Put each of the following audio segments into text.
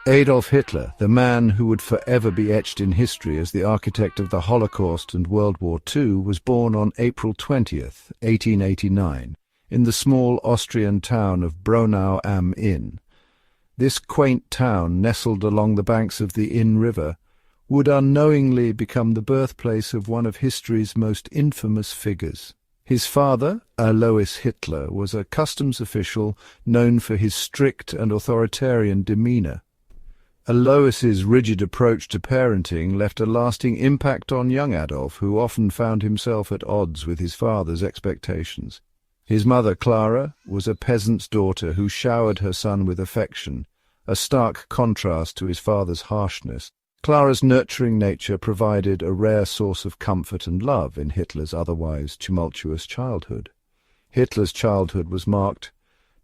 Adolf Hitler, the man who would forever be etched in history as the architect of the Holocaust and World War II, was born on April 20th, 1889, in the small Austrian town of Braunau am Inn. This quaint town, nestled along the banks of the Inn River, would unknowingly become the birthplace of one of history's most infamous figures. His father, Alois Hitler, was a customs official known for his strict and authoritarian demeanor. Alois's rigid approach to parenting left a lasting impact on young Adolf, who often found himself at odds with his father's expectations. His mother, Clara, was a peasant's daughter who showered her son with affection, a stark contrast to his father's harshness. Clara's nurturing nature provided a rare source of comfort and love in Hitler's otherwise tumultuous childhood. Hitler's childhood was marked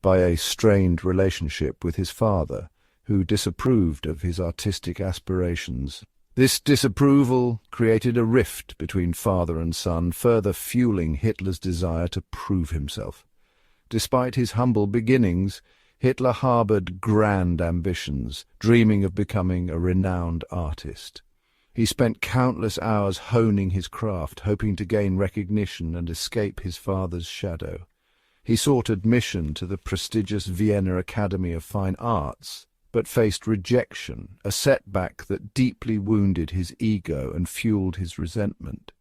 by a strained relationship with his father, who disapproved of his artistic aspirations. This disapproval created a rift between father and son, further fueling Hitler's desire to prove himself. Despite his humble beginnings, Hitler harbored grand ambitions, dreaming of becoming a renowned artist. He spent countless hours honing his craft, hoping to gain recognition and escape his father's shadow. He sought admission to the prestigious Vienna Academy of Fine Arts, but faced rejection, a setback that deeply wounded his ego and fueled his resentment.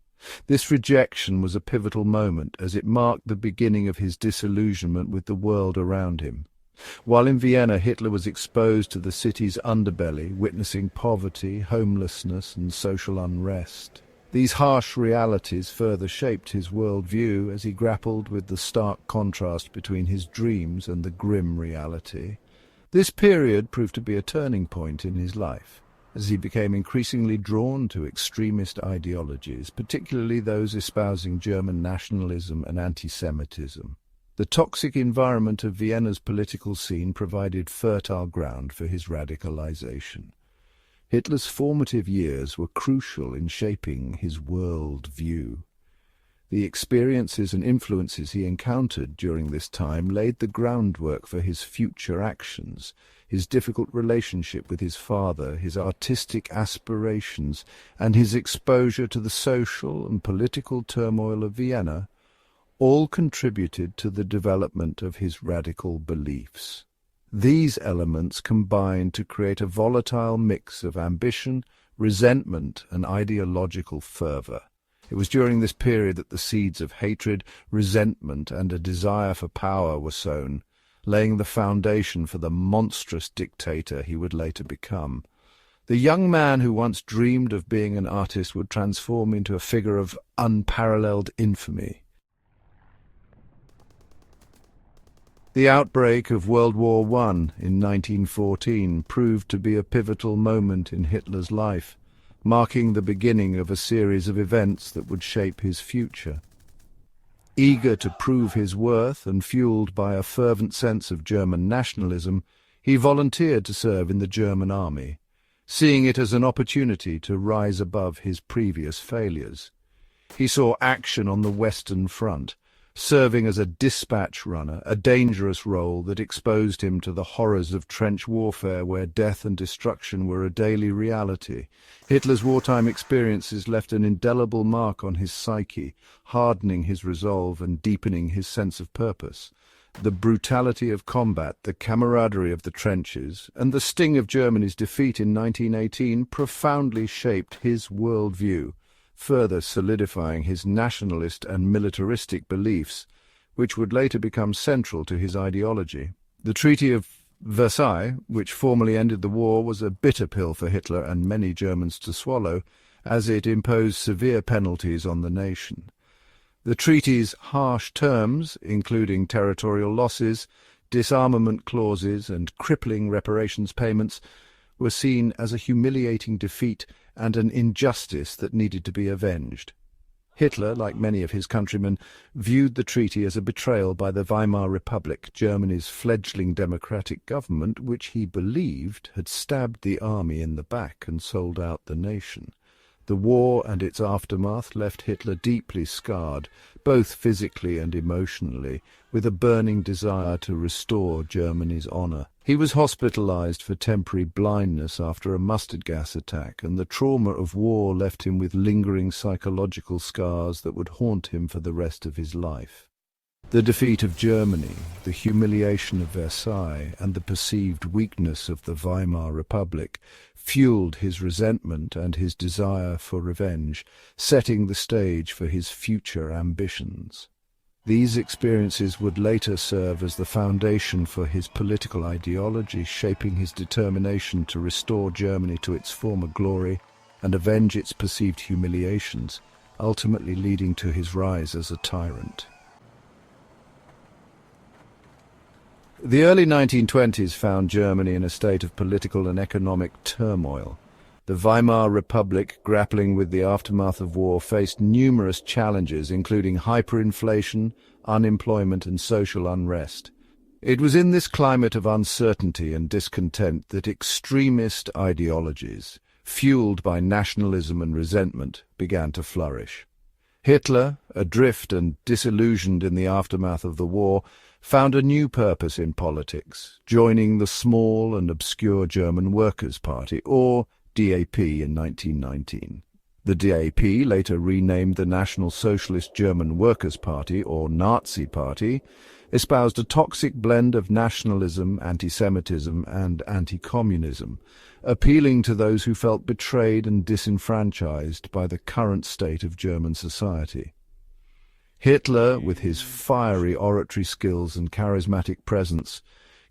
This rejection was a pivotal moment, as it marked the beginning of his disillusionment with the world around him. While in Vienna, Hitler was exposed to the city's underbelly, witnessing poverty, homelessness, and social unrest. These harsh realities further shaped his worldview as he grappled with the stark contrast between his dreams and the grim reality. This period proved to be a turning point in his life, as he became increasingly drawn to extremist ideologies, particularly those espousing German nationalism and anti-Semitism. The toxic environment of Vienna's political scene provided fertile ground for his radicalization. Hitler's formative years were crucial in shaping his world view. The experiences and influences he encountered during this time laid the groundwork for his future actions. His difficult relationship with his father, his artistic aspirations, and his exposure to the social and political turmoil of Vienna all contributed to the development of his radical beliefs. These elements combined to create a volatile mix of ambition, resentment, and ideological fervor. It was during this period that the seeds of hatred, resentment, and a desire for power were sown, laying the foundation for the monstrous dictator he would later become. The young man who once dreamed of being an artist would transform into a figure of unparalleled infamy. The outbreak of World War I in 1914 proved to be a pivotal moment in Hitler's life, marking the beginning of a series of events that would shape his future. Eager to prove his worth and fueled by a fervent sense of German nationalism, he volunteered to serve in the German army, seeing it as an opportunity to rise above his previous failures. He saw action on the Western Front, serving as a dispatch runner, a dangerous role that exposed him to the horrors of trench warfare where death and destruction were a daily reality. Hitler's wartime experiences left an indelible mark on his psyche, hardening his resolve and deepening his sense of purpose. The brutality of combat, the camaraderie of the trenches, and the sting of Germany's defeat in 1918 profoundly shaped his worldview, further solidifying his nationalist and militaristic beliefs, which would later become central to his ideology. The Treaty of Versailles, which formally ended the war, was a bitter pill for Hitler and many Germans to swallow, as it imposed severe penalties on the nation. The treaty's harsh terms, including territorial losses, disarmament clauses, and crippling reparations payments, were seen as a humiliating defeat and an injustice that needed to be avenged. Hitler, like many of his countrymen, viewed the treaty as a betrayal by the Weimar Republic, Germany's fledgling democratic government, which he believed had stabbed the army in the back and sold out the nation. The war and its aftermath left Hitler deeply scarred, both physically and emotionally, with a burning desire to restore Germany's honor. He was hospitalized for temporary blindness after a mustard gas attack, and the trauma of war left him with lingering psychological scars that would haunt him for the rest of his life. The defeat of Germany, the humiliation of Versailles, and the perceived weakness of the Weimar Republic fueled his resentment and his desire for revenge, setting the stage for his future ambitions. These experiences would later serve as the foundation for his political ideology, shaping his determination to restore Germany to its former glory and avenge its perceived humiliations, ultimately leading to his rise as a tyrant. The early 1920s found Germany in a state of political and economic turmoil. The Weimar Republic, grappling with the aftermath of war, faced numerous challenges, including hyperinflation, unemployment, and social unrest. It was in this climate of uncertainty and discontent that extremist ideologies, fueled by nationalism and resentment, began to flourish. Hitler, adrift and disillusioned in the aftermath of the war, found a new purpose in politics, joining the small and obscure German Workers' Party, or DAP, in 1919. The DAP, later renamed the National Socialist German Workers' Party, or Nazi Party, espoused a toxic blend of nationalism, anti-Semitism, and anti-communism, appealing to those who felt betrayed and disenfranchised by the current state of German society. Hitler, with his fiery oratory skills and charismatic presence,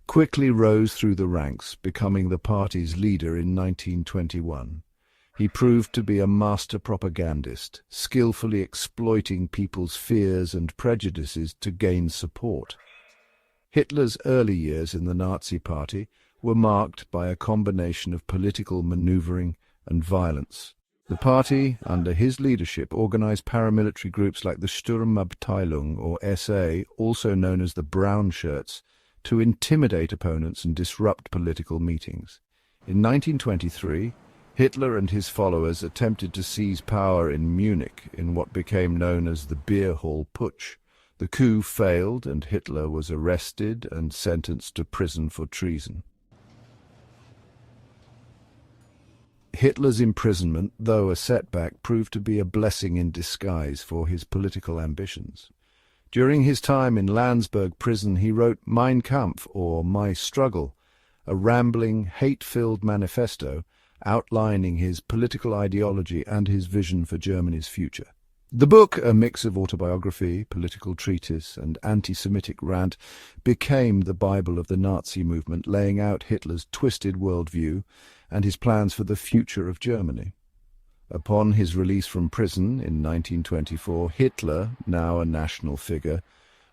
quickly rose through the ranks, becoming the party's leader in 1921. He proved to be a master propagandist, skillfully exploiting people's fears and prejudices to gain support. Hitler's early years in the Nazi Party were marked by a combination of political maneuvering and violence. The party, under his leadership, organized paramilitary groups like the Sturmabteilung, or SA, also known as the Brown Shirts, to intimidate opponents and disrupt political meetings. In 1923, Hitler and his followers attempted to seize power in Munich in what became known as the Beer Hall Putsch. The coup failed, and Hitler was arrested and sentenced to prison for treason. Hitler's imprisonment, though a setback, proved to be a blessing in disguise for his political ambitions. During his time in Landsberg prison, he wrote Mein Kampf, or My Struggle, a rambling, hate-filled manifesto outlining his political ideology and his vision for Germany's future. The book, a mix of autobiography, political treatise, and anti-Semitic rant, became the Bible of the Nazi movement, laying out Hitler's twisted worldview and his plans for the future of Germany. Upon his release from prison in 1924, Hitler, now a national figure,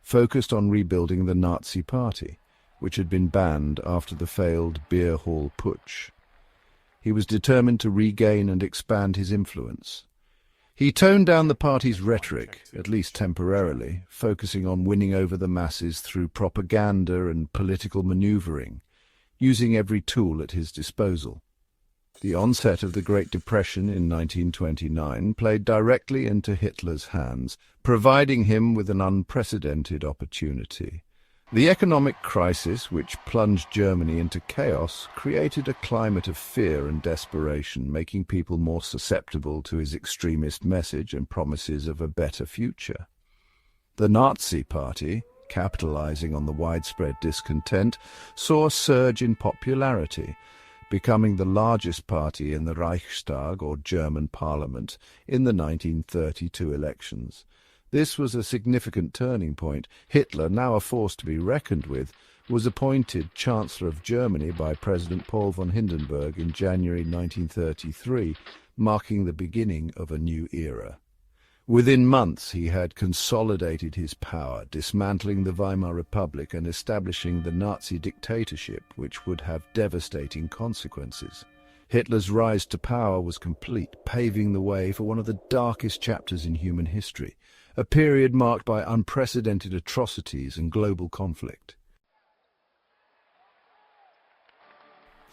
focused on rebuilding the Nazi Party, which had been banned after the failed Beer Hall Putsch. He was determined to regain and expand his influence. He toned down the party's rhetoric, at least temporarily, focusing on winning over the masses through propaganda and political maneuvering, using every tool at his disposal. The onset of the Great Depression in 1929 played directly into Hitler's hands, providing him with an unprecedented opportunity. The economic crisis, which plunged Germany into chaos, created a climate of fear and desperation, making people more susceptible to his extremist message and promises of a better future. The Nazi Party, capitalizing on the widespread discontent, saw a surge in popularity, becoming the largest party in the Reichstag, or German parliament, in the 1932 elections. This was a significant turning point. Hitler, now a force to be reckoned with, was appointed Chancellor of Germany by President Paul von Hindenburg in January 1933, marking the beginning of a new era. Within months he had consolidated his power, dismantling the Weimar Republic and establishing the Nazi dictatorship, which would have devastating consequences. Hitler's rise to power was complete, paving the way for one of the darkest chapters in human history, a period marked by unprecedented atrocities and global conflict.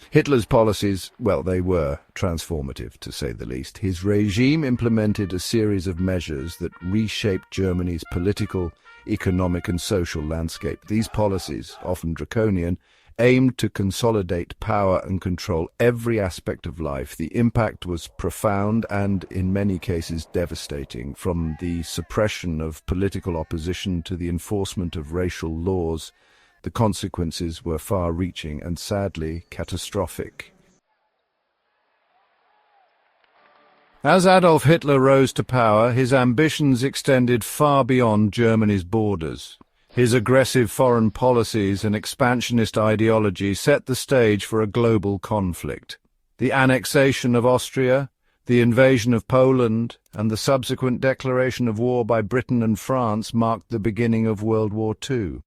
Hitler's policies, well, they were transformative, to say the least. His regime implemented a series of measures that reshaped Germany's political, economic and social landscape. These policies, often draconian, aimed to consolidate power and control every aspect of life. The impact was profound and, in many cases, devastating, from the suppression of political opposition to the enforcement of racial laws. The consequences were far-reaching and, sadly, catastrophic. As Adolf Hitler rose to power, his ambitions extended far beyond Germany's borders. His aggressive foreign policies and expansionist ideology set the stage for a global conflict. The annexation of Austria, the invasion of Poland, and the subsequent declaration of war by Britain and France marked the beginning of World War II.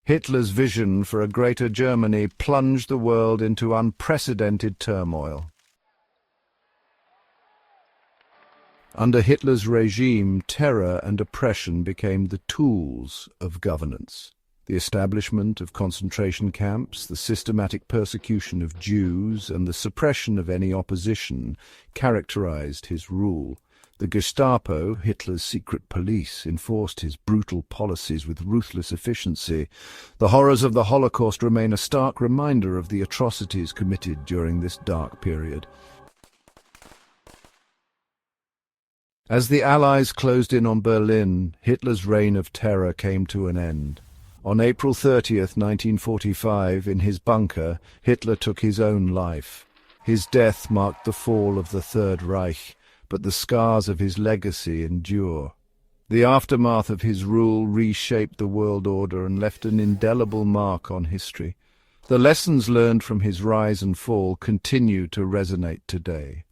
Hitler's vision for a greater Germany plunged the world into unprecedented turmoil. Under Hitler's regime, terror and oppression became the tools of governance. The establishment of concentration camps, the systematic persecution of Jews, and the suppression of any opposition characterized his rule. The Gestapo, Hitler's secret police, enforced his brutal policies with ruthless efficiency. The horrors of the Holocaust remain a stark reminder of the atrocities committed during this dark period. As the Allies closed in on Berlin, Hitler's reign of terror came to an end. On April 30th, 1945, in his bunker, Hitler took his own life. His death marked the fall of the Third Reich, but the scars of his legacy endure. The aftermath of his rule reshaped the world order and left an indelible mark on history. The lessons learned from his rise and fall continue to resonate today.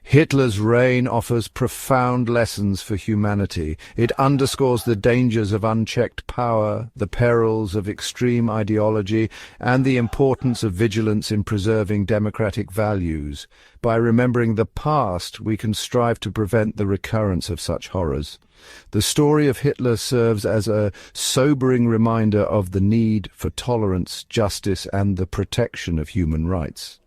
Hitler's reign offers profound lessons for humanity. It underscores the dangers of unchecked power, the perils of extreme ideology, and the importance of vigilance in preserving democratic values. By remembering the past, we can strive to prevent the recurrence of such horrors. The story of Hitler serves as a sobering reminder of the need for tolerance, justice, and the protection of human rights.